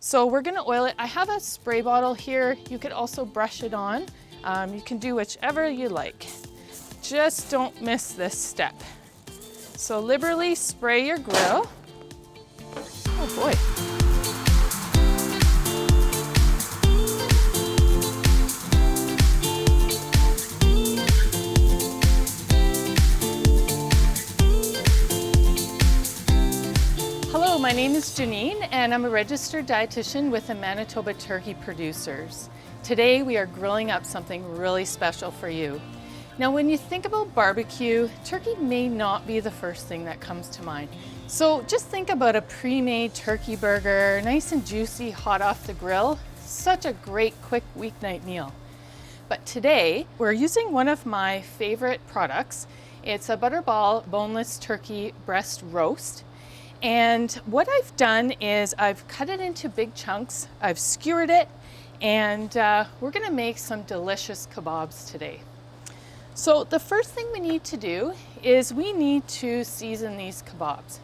So we're gonna oil it. I have a spray bottle here. You could also brush it on. You can do whichever you like. Just don't miss this step. So liberally spray your grill. Oh boy. Hello, my name is Janine and I'm a registered dietitian with the Manitoba turkey producers. Today we are grilling up something really special for you. Now when you think about barbecue, turkey may not be the first thing that comes to mind. So just think about a pre-made turkey burger, nice and juicy, hot off the grill. Such a great quick weeknight meal. But today we're using one of my favorite products. It's a Butterball boneless turkey breast roast. And what I've done is I've cut it into big chunks, I've skewered it, and we're gonna make some delicious kabobs today. So the first thing we need to do is we need to season these kabobs.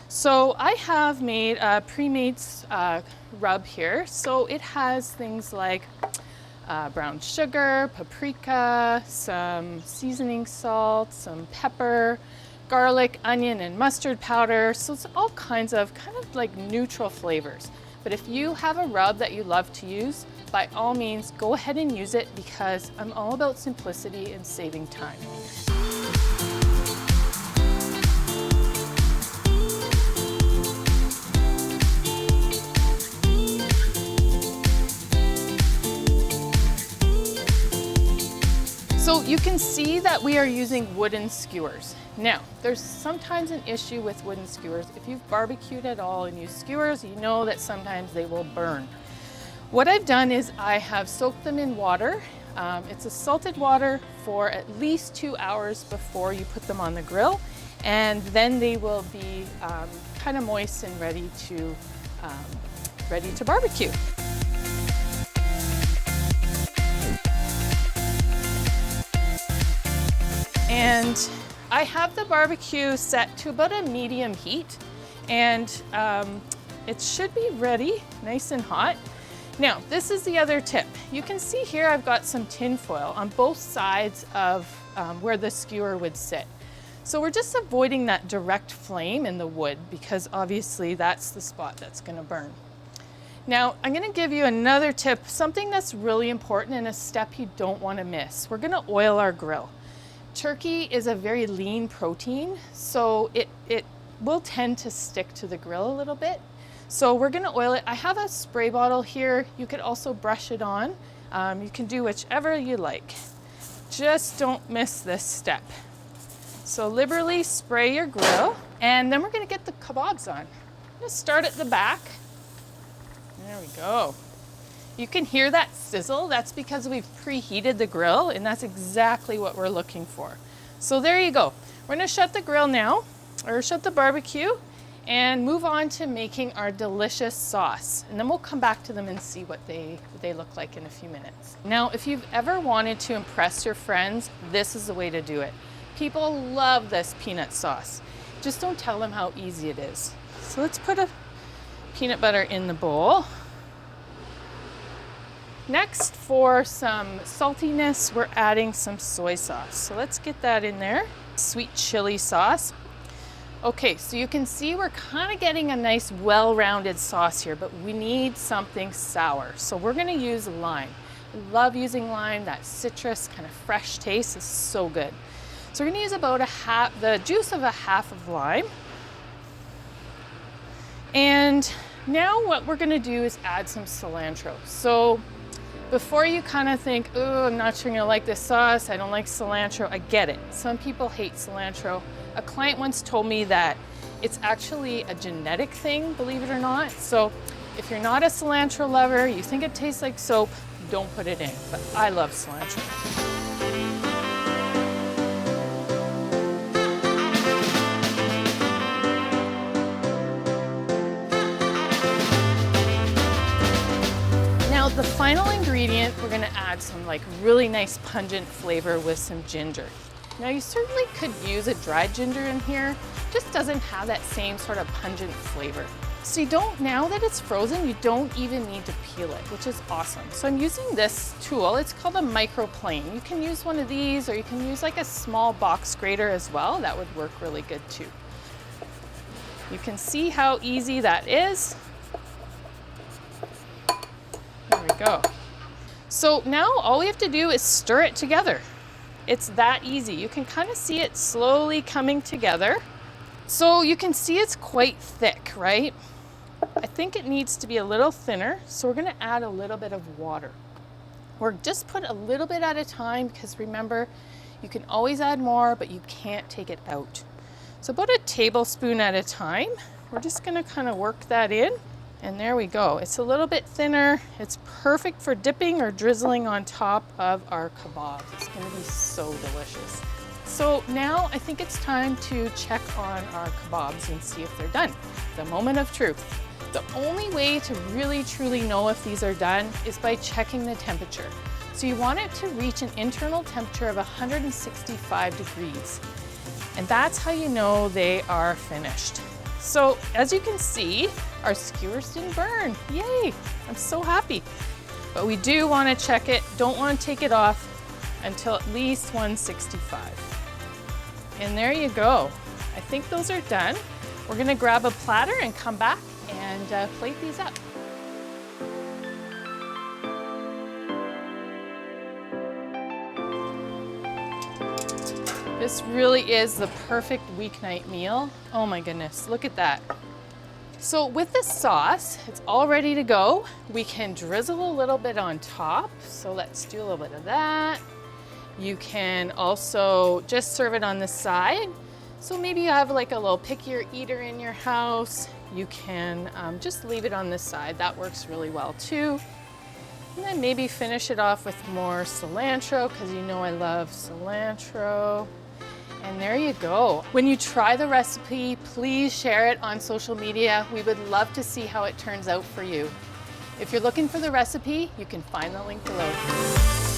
So I have made a pre-made rub here. So it has things like brown sugar, paprika, some seasoning salt, some pepper, garlic, onion, and mustard powder. So it's all kinds of kind of like neutral flavors. But if you have a rub that you love to use, by all means, go ahead and use it because I'm all about simplicity and saving time. So you can see that we are using wooden skewers. Now, there's sometimes an issue with wooden skewers. If you've barbecued at all and used skewers, you know that sometimes they will burn. What I've done is I have soaked them in water. It's a salted water for at least 2 hours before you put them on the grill, and then they will be kind of moist and ready to barbecue. And I have the barbecue set to about a medium heat, and it should be ready, nice and hot. Now, this is the other tip. You can see here I've got some tin foil on both sides of where the skewer would sit. So we're just avoiding that direct flame in the wood because obviously that's the spot that's gonna burn. Now, I'm gonna give you another tip, something that's really important and a step you don't wanna miss. We're gonna oil our grill. Turkey is a very lean protein, so it will tend to stick to the grill a little bit. So we're gonna oil it. I have a spray bottle here. You could also brush it on. You can do whichever you like. Just don't miss this step. So liberally spray your grill, and then we're gonna get the kabobs on. I'm gonna start at the back. There we go. You can hear that sizzle. That's because we've preheated the grill, and that's exactly what we're looking for. So there you go. We're gonna shut the grill now, or shut the barbecue, and move on to making our delicious sauce. And then we'll come back to them and see what they look like in a few minutes. Now, if you've ever wanted to impress your friends, this is the way to do it. People love this peanut sauce. Just don't tell them how easy it is. So let's put a peanut butter in the bowl. Next, for some saltiness, we're adding some soy sauce. So let's get that in there. Sweet chili sauce. Okay, so you can see we're kind of getting a nice well-rounded sauce here, but we need something sour. So we're gonna use lime. I love using lime. That citrus kind of fresh taste is so good. So we're gonna use about the juice of a half of lime. And now what we're gonna do is add some cilantro. So before you kind of think, oh, I'm not sure I'm gonna like this sauce, I don't like cilantro, I get it. Some people hate cilantro. A client once told me that it's actually a genetic thing, believe it or not. So if you're not a cilantro lover, you think it tastes like soap, don't put it in. But I love cilantro. Now the final ingredient, we're gonna add some like really nice pungent flavor with some ginger. Now you certainly could use a dried ginger in here, just doesn't have that same sort of pungent flavor. So you don't, now that it's frozen, you don't even need to peel it, which is awesome. So I'm using this tool. It's called a microplane. You can use one of these, or you can use like a small box grater as well. That would work really good too. You can see how easy that is. There we go. So now all we have to do is stir it together. It's that easy. You can kind of see it slowly coming together. So you can see it's quite thick, right? I think it needs to be a little thinner, so we're gonna add a little bit of water. We're just put a little bit at a time, because remember, you can always add more, but you can't take it out. So about a tablespoon at a time. We're just gonna kind of work that in, and there we go. It's a little bit thinner. It's perfect for dipping or drizzling on top of our kebab. It's gonna be so delicious. So now I think it's time to check on our kebabs and see if they're done. The moment of truth. The only way to really truly know if these are done is by checking the temperature. So you want it to reach an internal temperature of 165 degrees. And that's how you know they are finished. So as you can see, our skewers didn't burn. Yay, I'm so happy. But we do want to check it, don't want to take it off until at least 165. And there you go. I think those are done. We're gonna grab a platter and come back and plate these up. This really is the perfect weeknight meal. Oh my goodness, look at that. So with the sauce, it's all ready to go. We can drizzle a little bit on top. So let's do a little bit of that. You can also just serve it on the side. So maybe you have like a little pickier eater in your house. You can just leave it on the side. That works really well too. And then maybe finish it off with more cilantro, because you know I love cilantro. And there you go. When you try the recipe, please share it on social media. We would love to see how it turns out for you. If you're looking for the recipe, you can find the link below.